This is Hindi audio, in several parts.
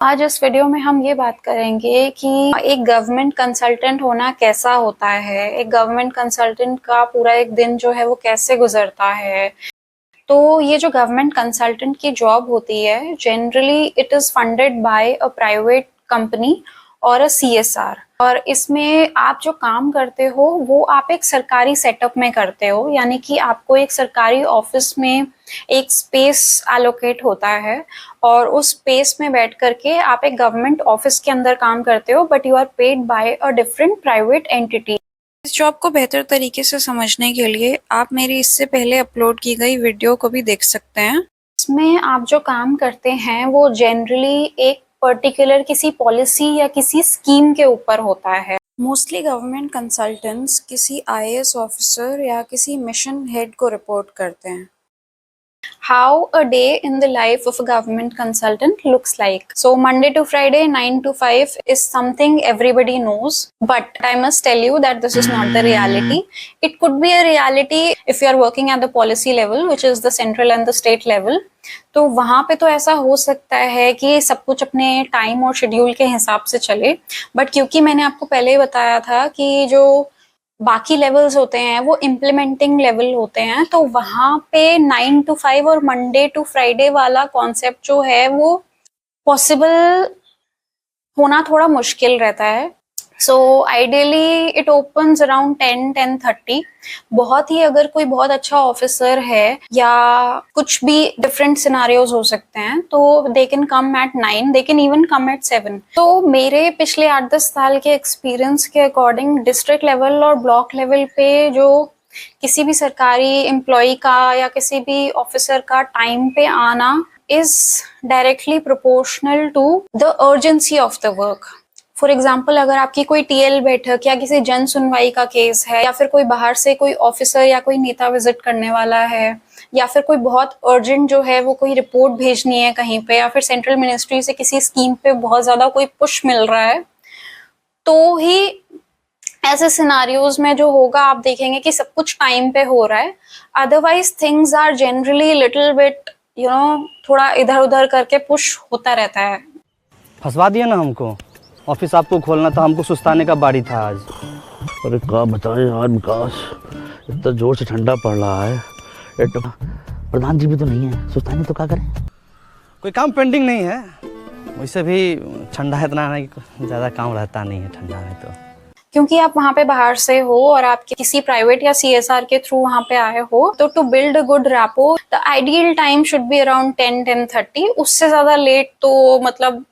आज इस वीडियो में हम ये बात करेंगे कि एक गवर्नमेंट कंसल्टेंट होना कैसा होता है, एक गवर्नमेंट कंसल्टेंट का पूरा एक दिन जो है वो कैसे गुजरता है। तो ये जो गवर्नमेंट कंसल्टेंट की जॉब होती है, generally it is funded by a private company और अ सीएसआर। और इसमें आप जो काम करते हो वो आप एक सरकारी सेटअप में करते हो, यानी कि आपको एक सरकारी ऑफिस में एक स्पेस एलोकेट होता है और उस स्पेस में बैठ करके आप एक गवर्नमेंट ऑफिस के अंदर काम करते हो, but you are paid by a different private entity. इस जॉब को बेहतर तरीके से समझने के लिए आप मेरी इससे पहले अपलोड की गई वीडियो को भी देख सकते हैं। इसमें आप जो काम करते हैं वो जनरली एक पर्टिकुलर किसी पॉलिसी या किसी स्कीम के ऊपर होता है। मोस्टली गवर्नमेंट कंसल्टेंट्स किसी आईएएस ऑफिसर या किसी मिशन हेड को रिपोर्ट करते हैं। How a day in the life of a government consultant looks like. So Monday to Friday 9 to 5 is something everybody knows, but I must tell you that this is not the reality. It could be a reality if you are working at the policy level, which is the central and the state level. तो वहाँ पे तो ऐसा हो सकता है कि सब कुछ अपने टाइम और शेड्यूल के हिसाब से चले, बट क्योंकि मैंने आपको पहले ही बताया था कि जो बाकी लेवल्स होते हैं वो इम्प्लीमेंटिंग लेवल होते हैं, तो वहाँ पे 9 to 5 और मंडे टू फ्राइडे वाला कॉन्सेप्ट जो है वो पॉसिबल होना थोड़ा मुश्किल रहता है। So ideally it opens around 10-10:30। बहुत ही अगर कोई बहुत अच्छा ऑफिसर है या कुछ भी डिफरेंट सिनारियोज हो सकते हैं तो they can come at 9, they can even come at 7। तो मेरे पिछले 8-10 साल के एक्सपीरियंस के अकॉर्डिंग डिस्ट्रिक्ट लेवल और ब्लॉक लेवल पे जो किसी भी सरकारी एम्प्लॉय का या किसी भी ऑफिसर का टाइम पे आना is directly proportional to the urgency of the work. For example, अगर आपकी कोई टीएल बैठक या किसी जन सुनवाई का केस है या फिर कोई बाहर से कोई ऑफिसर या कोई नेता विजिट करने वाला है या फिर कोई बहुत अर्जेंट जो है वो कोई रिपोर्ट भेजनी है कहीं पे या फिर सेंट्रल मिनिस्ट्री से किसी स्कीम पे बहुत ज़्यादा कोई पुश मिल रहा है, तो ही ऐसे सिनारियोज में जो होगा आप देखेंगे कि सब कुछ टाइम पे हो रहा है। Otherwise things are generally little bit थोड़ा इधर उधर करके पुश होता रहता है। फंसवा दिया ना हमको, ऑफिस आपको खोलना था, हमको सुस्ताने का बारी था आज। अरे क्या बताएं यार विकास, इतना जोर से ठंडा पड़ रहा है। प्रधान जी भी तो नहीं है, सुस्ताने तो क्या करें। कोई काम पेंडिंग नहीं है, वैसे भी ठंडा इतना है कि ज़्यादा काम रहता नहीं है ठंडा में। तो क्योंकि आप वहाँ पे बाहर से हो और आप किसी प्राइवेट या सीएसआर के थ्रू वहाँ पे आए हो, तो to build a good rapport the ideal time should be around 10-10:30। उससे ज़्यादा लेट तो मतलब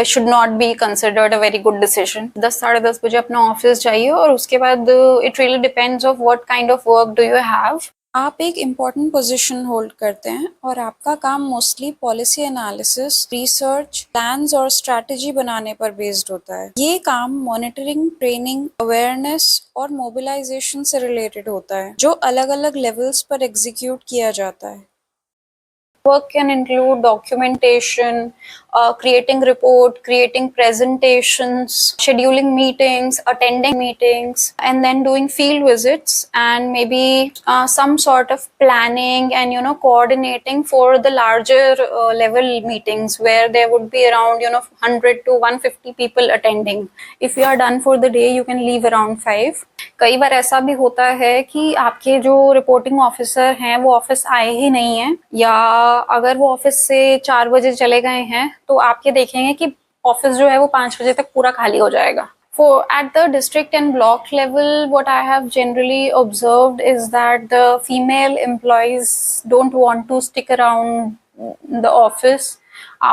should not be considered a very good decision. 10-10:30 बजे अपना ऑफिस जाइए और उसके बाद it really depends of what kind of work do you have. आप एक इम्पॉर्टेंट पोजीशन होल्ड करते हैं और आपका काम mostly policy analysis, research, plans और स्ट्रैटेजी बनाने पर बेस्ड होता है। ये काम मॉनिटरिंग, ट्रेनिंग, अवेयरनेस और मोबिलाइजेशन से रिलेटेड होता है, जो अलग अलग लेवल्स पर एग्जीक्यूट किया जाता है। Work can include documentation, creating report, creating presentations, scheduling meetings, attending meetings, and then doing field visits and maybe some sort of planning and coordinating for the larger level meetings where there would be around 100 to 150 people attending. If you are done for the day, you can leave around 5. कई बार ऐसा भी होता है कि आपके जो रिपोर्टिंग ऑफिसर हैं वो ऑफिस आए ही नहीं हैं, या अगर वो ऑफिस से 4 बजे चले गए हैं तो आप ये देखेंगे कि ऑफिस जो है वो 5 बजे तक पूरा खाली हो जाएगा। For at the district and block level, what I have generally observed is that the female employees don't want to stick around the office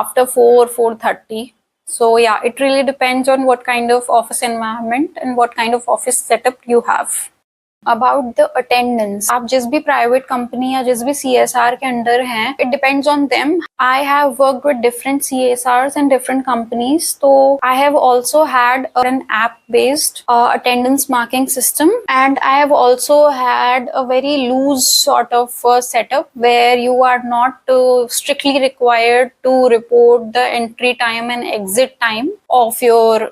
after 4-4:30. So yeah, it really depends on what kind of office environment and what kind of office setup you have. About the attendance, आप जिस भी प्राइवेट कंपनी या जिस भी सीएसआर के अंडर हैं, it depends on them. I have worked with different CSRs and different companies, so I have also had an app-based attendance marking system, and I have also had a very loose sort of setup where you are not strictly required to report the entry time and exit time of your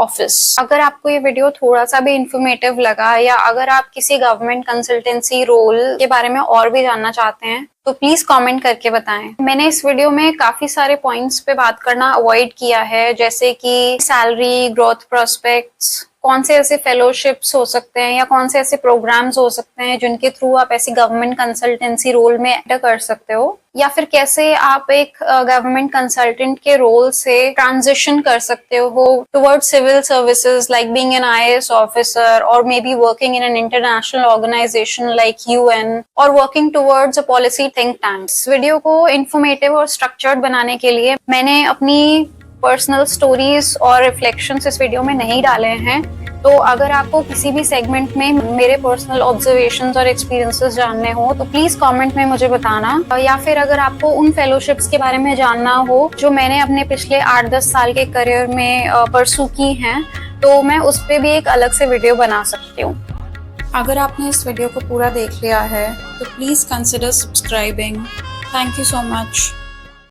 office. अगर आपको ये वीडियो थोड़ा सा भी इंफॉर्मेटिव लगा या अगर आप किसी गवर्नमेंट कंसल्टेंसी रोल के बारे में और भी जानना चाहते हैं तो प्लीज कमेंट करके बताएं। मैंने इस वीडियो में काफी सारे पॉइंट्स पे बात करना अवॉइड किया है, जैसे कि सैलरी, ग्रोथ प्रोस्पेक्ट्स, कौन से ऐसे फेलोशिप्स हो सकते हैं या कौन से ऐसे प्रोग्राम्स हो सकते हैं जिनके थ्रू आप ऐसी गवर्नमेंट कंसल्टेंसी रोल में एंटर कर सकते हो, या फिर कैसे आप एक गवर्नमेंट कंसल्टेंट के रोल से ट्रांजिशन कर सकते हो towards civil services like being an IAS officer और maybe working in an international organization like UN और working towards a policy think tank. इस वीडियो को इंफॉर्मेटिव और स्ट्रक्चर्ड बनाने के लिए मैंने अपनी पर्सनल स्टोरीज और रिफ्लेक्शंस इस वीडियो में नहीं डाले हैं। तो अगर आपको किसी भी सेगमेंट में मेरे पर्सनल ऑब्जर्वेशंस और एक्सपीरियंसेस जानने हो तो प्लीज कमेंट में मुझे बताना, या फिर अगर आपको उन फेलोशिप्स के बारे में जानना हो जो मैंने अपने पिछले 8-10 साल के करियर में परसू की हैं, तो मैं उस पर भी एक अलग से वीडियो बना सकती हूँ। अगर आपने इस वीडियो को पूरा देख लिया है तो please consider subscribing. Thank you so much.